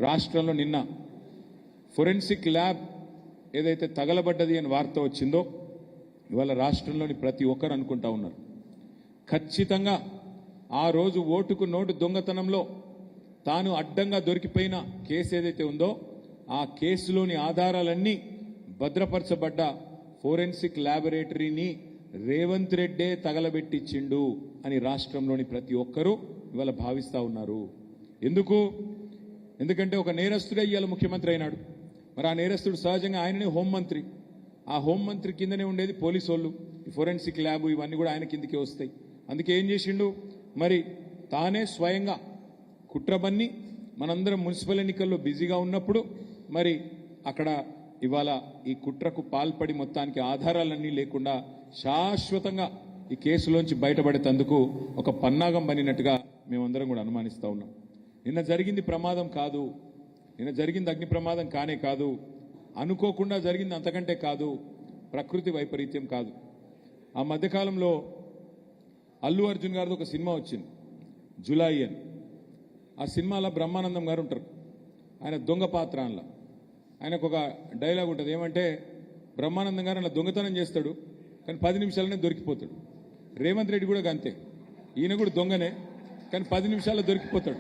రాష్ట్రంలో నిన్న forensic lab ఏదైతే తగలబడ్డది అని వార్త వచ్చిందో ఇవాళ రాష్ట్రంలోని ప్రతి ఒక్కరు అనుకుంటా ఉన్నారు ఖచ్చితంగా ఆ రోజు ఓటుకు నోటు దొంగతనంలో తాను అడ్డంగా దొరికిపోయిన కేసు ఏదైతే ఉందో ఆ కేసులోని ఆధారాలన్నీ భద్రపరచబడ్డ ఫోరెన్సిక్ ల్యాబొరేటరీని రేవంత్ రెడ్డే తగలబెట్టించిండు అని రాష్ట్రంలోని ప్రతి ఒక్కరూ ఇవాళ భావిస్తా ఉన్నారు. ఎందుకంటే ఒక నేరస్తుడే ఇవాళ ముఖ్యమంత్రి అయినాడు. మరి ఆ నేరస్తుడు సహజంగా ఆయననే హోంమంత్రి. ఆ హోంమంత్రి కిందనే ఉండేది పోలీసు వాళ్ళు. ఈ ఫోరెన్సిక్ ల్యాబ్ ఇవన్నీ కూడా ఆయన కిందకే వస్తాయి. అందుకే ఏం చేసిండు, మరి తానే స్వయంగా కుట్రబన్ని మనందరం మున్సిపల్ ఎన్నికల్లో బిజీగా ఉన్నప్పుడు మరి అక్కడ ఇవాళ ఈ కుట్రకు పాల్పడి మొత్తానికి ఆధారాలన్నీ లేకుండా శాశ్వతంగా ఈ కేసులోంచి బయటపడేందుకు ఒక పన్నాగం బనినట్టుగా మేమందరం కూడా అనుమానిస్తూ ఉన్నాం. నిన్న జరిగింది ప్రమాదం కాదు, నిన్న జరిగింది అగ్ని ప్రమాదం కానే కాదు, అనుకోకుండా జరిగింది అంతకంటే కాదు, ప్రకృతి వైపరీత్యం కాదు. ఆ మధ్యకాలంలో అల్లు అర్జున్ గారిది ఒక సినిమా వచ్చింది జులాయి అని. ఆ సినిమాలో బ్రహ్మానందం గారు ఉంటారు. ఆయన దొంగ పాత్ర అనలా. ఆయనకు ఒక డైలాగ్ ఉంటుంది, ఏమంటే బ్రహ్మానందం గారు అలా దొంగతనం చేస్తాడు కానీ 10 నిమిషాలనే దొరికిపోతాడు. రేవంత్ రెడ్డి కూడా అంతే, ఈయన కూడా దొంగనే కానీ 10 నిమిషాల్లో దొరికిపోతాడు.